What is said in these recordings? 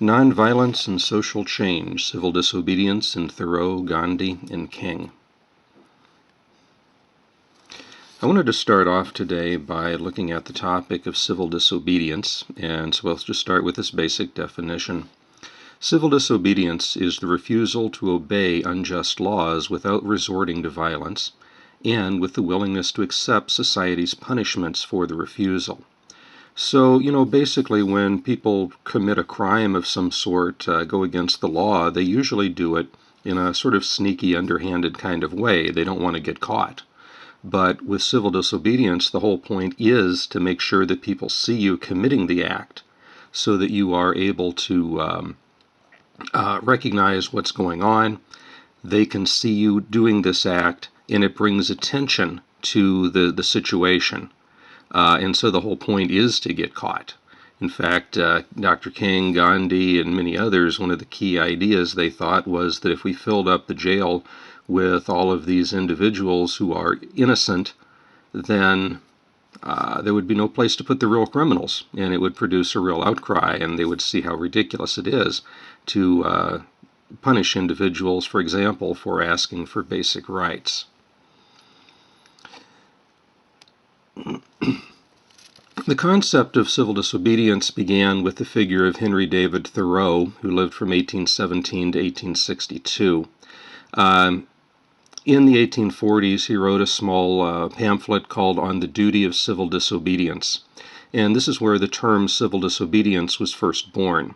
Nonviolence and Social Change, Civil Disobedience in Thoreau, Gandhi and King. I wanted to start off today by looking at the topic of civil disobedience, and so let's just start with this basic definition. Civil disobedience is the refusal to obey unjust laws without resorting to violence, and with the willingness to accept society's punishments for the refusal. So, basically when people commit a crime of some sort, go against the law, they usually do it in a sort of sneaky, underhanded kind of way. They don't want to get caught. But with civil disobedience, the whole point is to make sure that people see you committing the act so that you are able to recognize what's going on. They can see you doing this act, and it brings attention to the situation. And so the whole point is to get caught. In fact, Dr. King, Gandhi, and many others, one of the key ideas they thought was that if we filled up the jail with all of these individuals who are innocent, then there would be no place to put the real criminals, and it would produce a real outcry, and they would see how ridiculous it is to punish individuals, for example, for asking for basic rights. The concept of civil disobedience began with the figure of Henry David Thoreau, who lived from 1817 to 1862. In the 1840s, he wrote a small pamphlet called On the Duty of Civil Disobedience, and this is where the term civil disobedience was first born.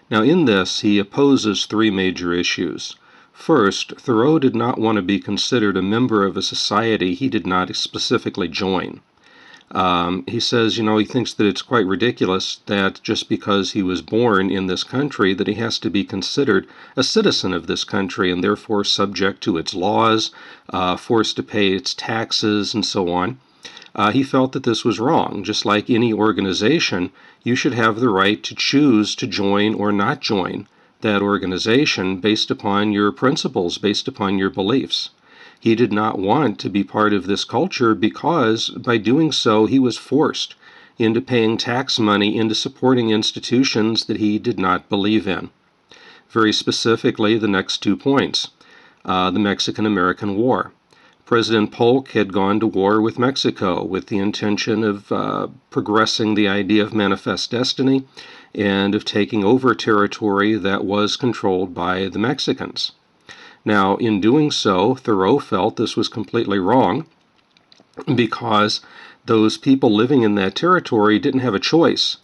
Now in this, he opposes three major issues. First, Thoreau did not want to be considered a member of a society he did not specifically join. He says, he thinks that it's quite ridiculous that just because he was born in this country that he has to be considered a citizen of this country and therefore subject to its laws, forced to pay its taxes, and so on. He felt that this was wrong. Just like any organization, you should have the right to choose to join or not join that organization based upon your principles, based upon your beliefs. He did not want to be part of this culture because by doing so he was forced into paying tax money into supporting institutions that he did not believe in. Very specifically, the next 2 points. The Mexican-American War. President Polk had gone to war with Mexico with the intention of progressing the idea of manifest destiny and of taking over territory that was controlled by the Mexicans. Now, in doing so, Thoreau felt this was completely wrong because those people living in that territory didn't have a choice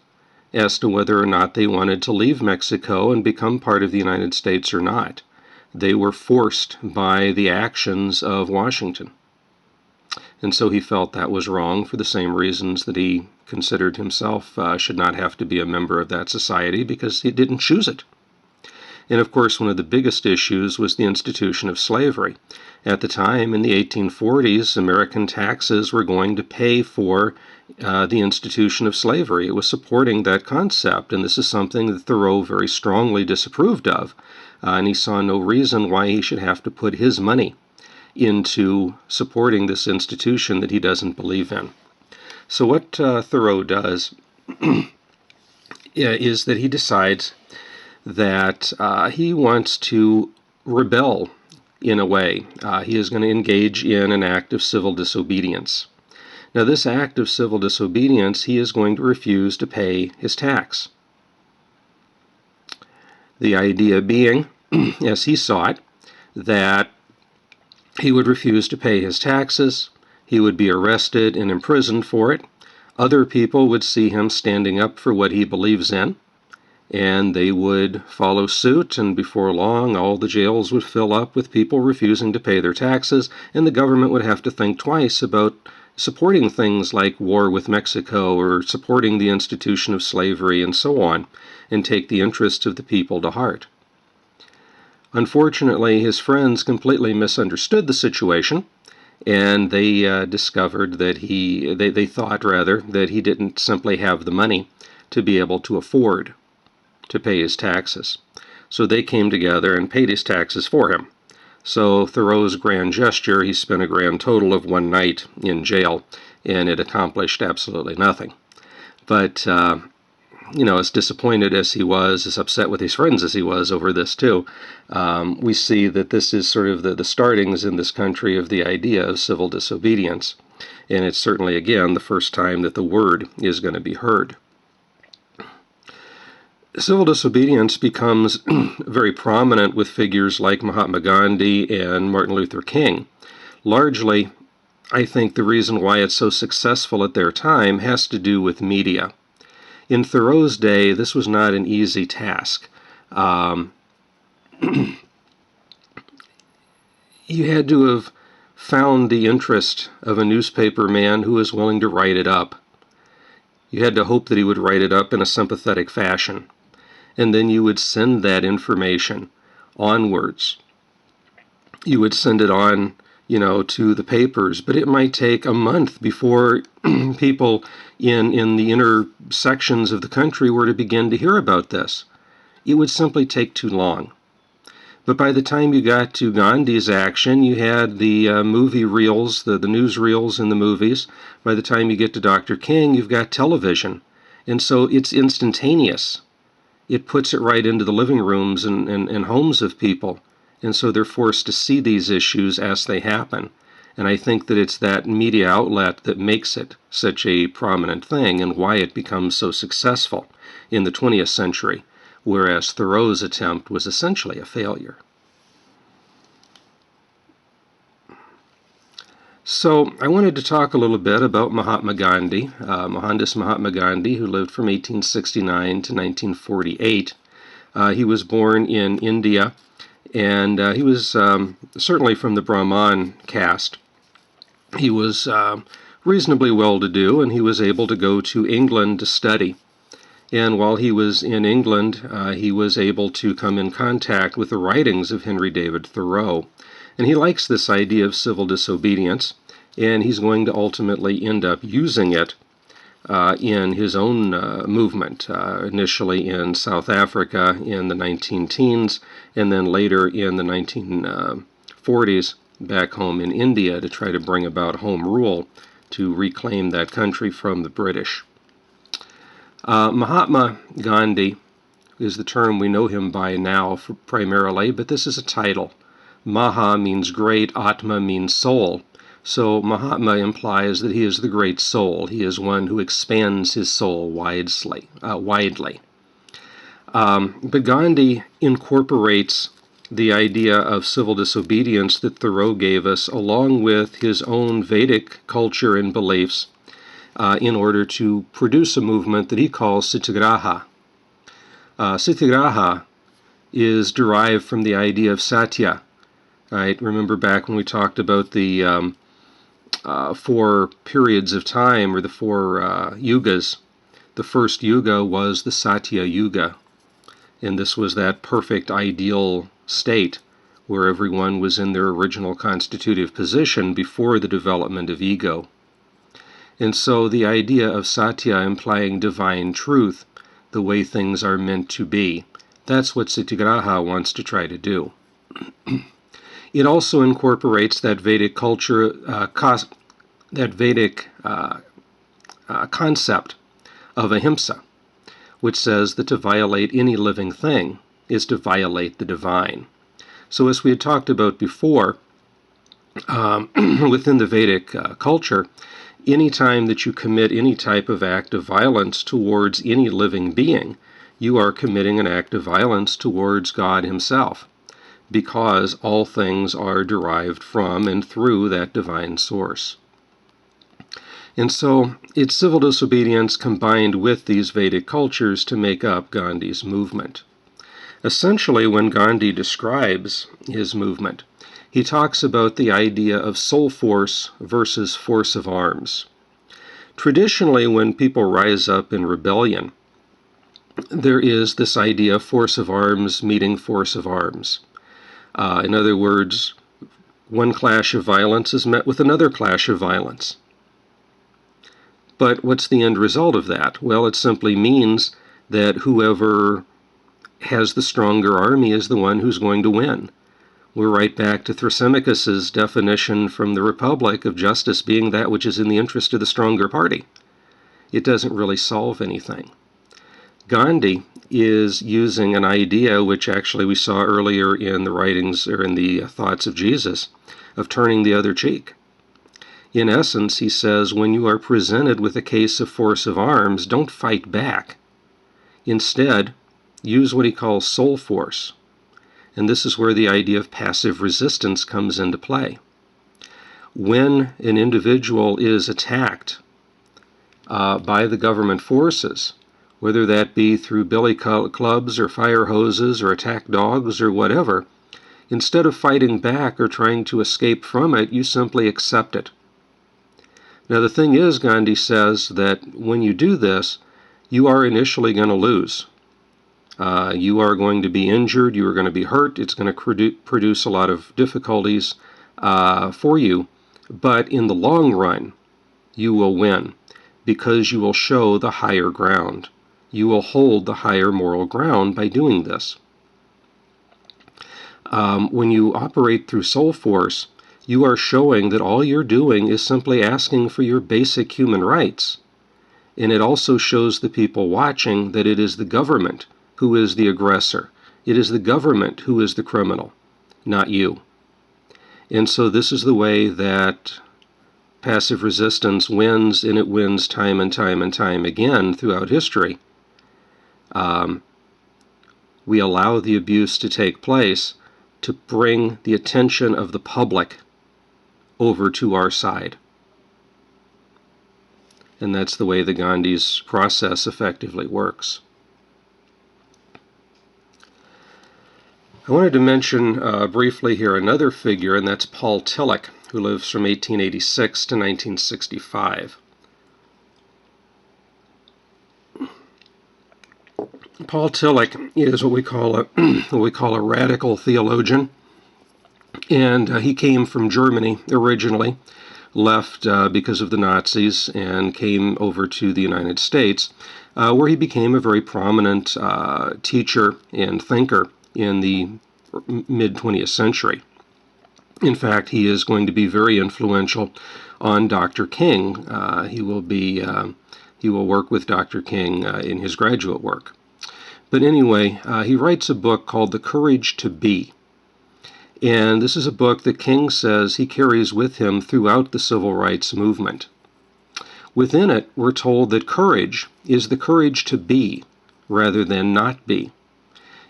as to whether or not they wanted to leave Mexico and become part of the United States or not. They were forced by the actions of Washington. And so he felt that was wrong for the same reasons that he considered himself should not have to be a member of that society because he didn't choose it. And of course, one of the biggest issues was the institution of slavery. At the time, in the 1840s, American taxes were going to pay for the institution of slavery. It was supporting that concept, and this is something that Thoreau very strongly disapproved of, and he saw no reason why he should have to put his money into supporting this institution that he doesn't believe in. So what Thoreau does is that he decides that he wants to rebel in a way. He is going to engage in an act of civil disobedience. Now, this act of civil disobedience, he is going to refuse to pay his tax. The idea being, as he saw it, that he would refuse to pay his taxes, he would be arrested and imprisoned for it, other people would see him standing up for what he believes in, and they would follow suit, and before long all the jails would fill up with people refusing to pay their taxes, and the government would have to think twice about supporting things like war with Mexico or supporting the institution of slavery and so on, and take the interests of the people to heart. Unfortunately, his friends completely misunderstood the situation, and they discovered that they thought that he didn't simply have the money to be able to afford to pay his taxes. So they came together and paid his taxes for him. So Thoreau's grand gesture, he spent a grand total of 1 night in jail, and it accomplished absolutely nothing. But as disappointed as he was, as upset with his friends as he was over this too, we see that this is sort of the startings in this country of the idea of civil disobedience. And it's certainly, again, the first time that the word is going to be heard. Civil disobedience becomes very prominent with figures like Mahatma Gandhi and Martin Luther King. Largely, I think the reason why it's so successful at their time has to do with media. In Thoreau's day, this was not an easy task. You had to have found the interest of a newspaper man who was willing to write it up. You had to hope that he would write it up in a sympathetic fashion. And then you would send that information onwards. You would send it on, to the papers, but it might take a month before people in the inner sections of the country were to begin to hear about this. It would simply take too long. But by the time you got to Gandhi's action, you had the movie reels, the news reels in the movies. By the time you get to Dr. King, you've got television. And so it's instantaneous. It puts it right into the living rooms and homes of people. And so they're forced to see these issues as they happen. And I think that it's that media outlet that makes it such a prominent thing and why it becomes so successful in the 20th century, whereas Thoreau's attempt was essentially a failure. So I wanted to talk a little bit about Mahatma Gandhi, Mohandas Mahatma Gandhi, who lived from 1869 to 1948. He was born in India, and he was certainly from the Brahman caste. He was reasonably well-to-do, and he was able to go to England to study. And while he was in England, he was able to come in contact with the writings of Henry David Thoreau. And he likes this idea of civil disobedience, and he's going to ultimately end up using it in his own movement, initially in South Africa in the 19-teens, and then later in the 1940s back home in India to try to bring about home rule to reclaim that country from the British. Mahatma Gandhi is the term we know him by now primarily, but this is a title. Maha means great, Atma means soul. So Mahatma implies that he is the great soul. He is one who expands his soul widely. But Gandhi incorporates the idea of civil disobedience that Thoreau gave us along with his own Vedic culture and beliefs in order to produce a movement that he calls Satyagraha. Satyagraha is derived from the idea of Satya. Right? Remember back when we talked about the 4 periods of time, or the 4 yugas. The first yuga was the Satya Yuga, and this was that perfect ideal state where everyone was in their original constitutive position before the development of ego. And so the idea of Satya implying divine truth, the way things are meant to be, that's what Satyagraha wants to try to do. It also incorporates that Vedic culture, that Vedic concept of ahimsa, which says that to violate any living thing is to violate the divine. So as we had talked about before, within the Vedic culture, any time that you commit any type of act of violence towards any living being, you are committing an act of violence towards God himself, because all things are derived from and through that divine source. And so it's civil disobedience combined with these Vedic cultures to make up Gandhi's movement. Essentially, when Gandhi describes his movement, he talks about the idea of soul force versus force of arms. Traditionally, when people rise up in rebellion, there is this idea of force of arms meeting force of arms. In other words, one clash of violence is met with another clash of violence. But what's the end result of that? Well, it simply means that whoever has the stronger army is the one who's going to win. We're right back to Thrasymachus's definition from the Republic of justice being that which is in the interest of the stronger party. It doesn't really solve anything. Gandhi is using an idea which actually we saw earlier in the writings or in the thoughts of Jesus, of turning the other cheek. In essence, he says, when you are presented with a case of force of arms, don't fight back. Instead, use what he calls soul force. And this is where the idea of passive resistance comes into play. When an individual is attacked by the government forces, whether that be through billy clubs or fire hoses or attack dogs or whatever, instead of fighting back or trying to escape from it, you simply accept it. Now the thing is, Gandhi says that when you do this, you are initially going to lose. You are going to be injured, you are going to be hurt, it's going to produce a lot of difficulties for you, but in the long run, you will win because you will show the higher ground. You will hold the higher moral ground by doing this. When you operate through soul force, you are showing that all you're doing is simply asking for your basic human rights. And it also shows the people watching that it is the government who is the aggressor. It is the government who is the criminal, not you. And so this is the way that passive resistance wins, and it wins time and time and time again throughout history. We allow the abuse to take place to bring the attention of the public over to our side. And that's the way the Gandhi's process effectively works. I wanted to mention briefly here another figure, and that's Paul Tillich, who lives from 1886 to 1965. Paul Tillich is what we call a radical theologian, and he came from Germany originally, left because of the Nazis, and came over to the United States, where he became a very prominent teacher and thinker in the mid-20th century. In fact, he is going to be very influential on Dr. King. He will work with Dr. King in his graduate work. But anyway, he writes a book called The Courage to Be. And this is a book that King says he carries with him throughout the civil rights movement. Within it, we're told that courage is the courage to be rather than not be.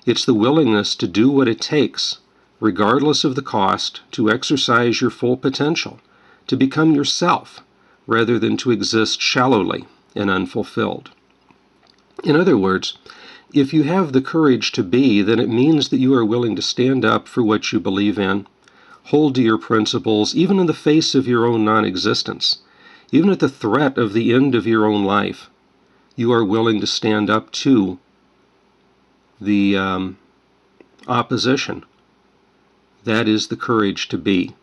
It's the willingness to do what it takes, regardless of the cost, to exercise your full potential, to become yourself, rather than to exist shallowly and unfulfilled. In other words, if you have the courage to be, then it means that you are willing to stand up for what you believe in, hold to your principles, even in the face of your own non-existence, even at the threat of the end of your own life. You are willing to stand up to the opposition. That is the courage to be.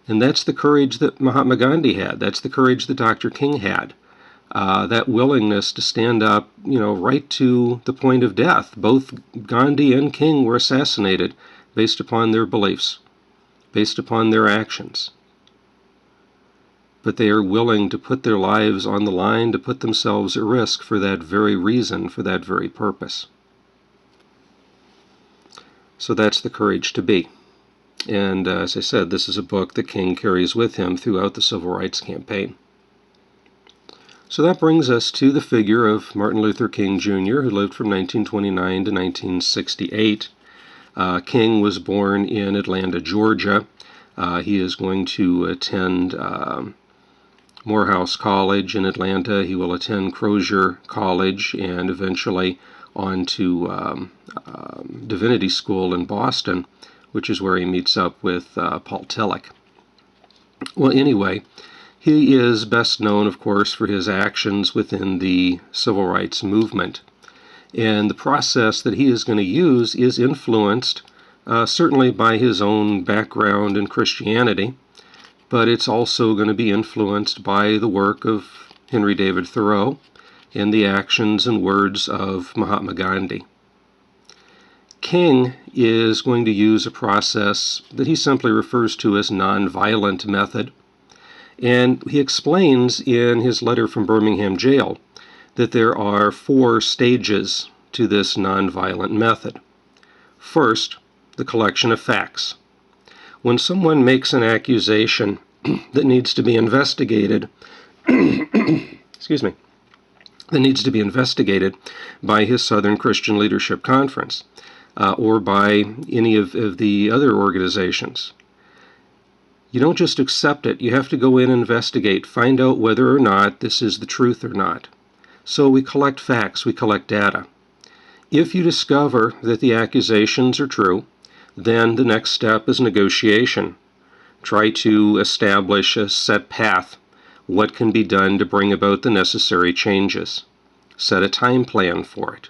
And that's the courage that Mahatma Gandhi had. That's the courage that Dr. King had. That willingness to stand up, right to the point of death. Both Gandhi and King were assassinated based upon their beliefs, based upon their actions. But they are willing to put their lives on the line, to put themselves at risk for that very reason, for that very purpose. So that's the courage to be. And as I said, this is a book that King carries with him throughout the Civil Rights campaign. So that brings us to the figure of Martin Luther King Jr., who lived from 1929 to 1968. King was born in Atlanta, Georgia. He is going to attend Morehouse College in Atlanta. He will attend Crozier College and eventually on to Divinity School in Boston, which is where he meets up with Paul Tillich. Well, anyway, he is best known, of course, for his actions within the civil rights movement. And the process that he is going to use is influenced certainly by his own background in Christianity, but it's also going to be influenced by the work of Henry David Thoreau and the actions and words of Mahatma Gandhi. King is going to use a process that he simply refers to as nonviolent method. And he explains in his letter from Birmingham jail that there are 4 stages to this nonviolent method. First, the collection of facts. When someone makes an accusation that needs to be investigated, excuse me, that needs to be investigated by his Southern Christian Leadership Conference or by any of the other organizations, you don't just accept it. You have to go in and investigate, find out whether or not this is the truth or not. So we collect facts, we collect data. If you discover that the accusations are true, then the next step is negotiation. Try to establish a set path. What can be done to bring about the necessary changes? Set a time plan for it.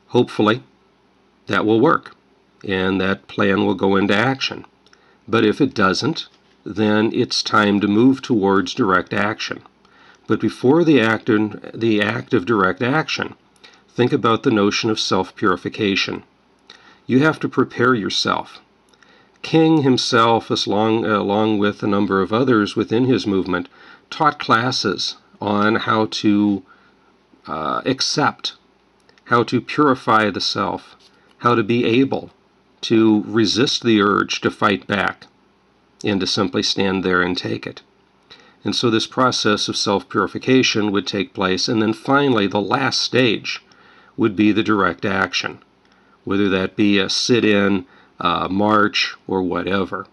Hopefully, that will work, and that plan will go into action. But if it doesn't, then it's time to move towards direct action. But before the act of direct action, think about the notion of self-purification. You have to prepare yourself. King himself, along with a number of others within his movement, taught classes on how to accept, how to purify the self, how to be able to resist the urge to fight back and to simply stand there and take it. And so this process of self-purification would take place, and then finally the last stage would be the direct action, whether that be a sit-in, march, or whatever.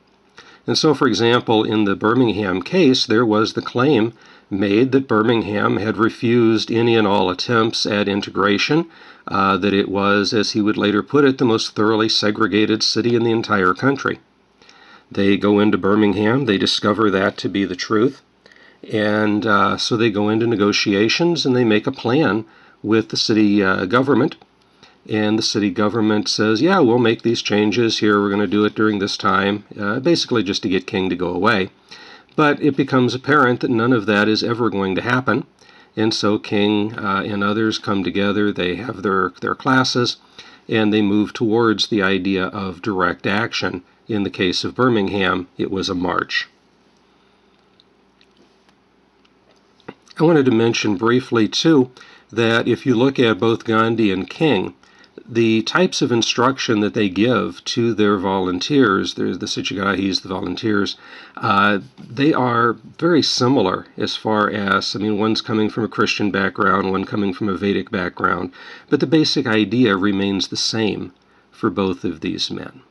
And so, for example, in the Birmingham case, there was the claim made that Birmingham had refused any and all attempts at integration, that it was, as he would later put it, the most thoroughly segregated city in the entire country. They go into Birmingham, they discover that to be the truth, and so they go into negotiations and they make a plan with the city government. And the city government says, yeah, we'll make these changes here, we're going to do it during this time, basically just to get King to go away. But it becomes apparent that none of that is ever going to happen. And so King and others come together, they have their classes, and they move towards the idea of direct action. In the case of Birmingham, it was a march. I wanted to mention briefly, too, that if you look at both Gandhi and King, the types of instruction that they give to their volunteers, the Satyagrahis, the volunteers, they are very similar as far as, one's coming from a Christian background, one coming from a Vedic background, but the basic idea remains the same for both of these men.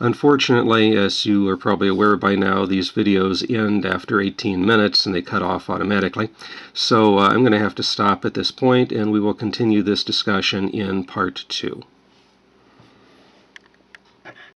Unfortunately, as you are probably aware by now, these videos end after 18 minutes and they cut off automatically. So I'm going to have to stop at this point, and we will continue this discussion in part 2.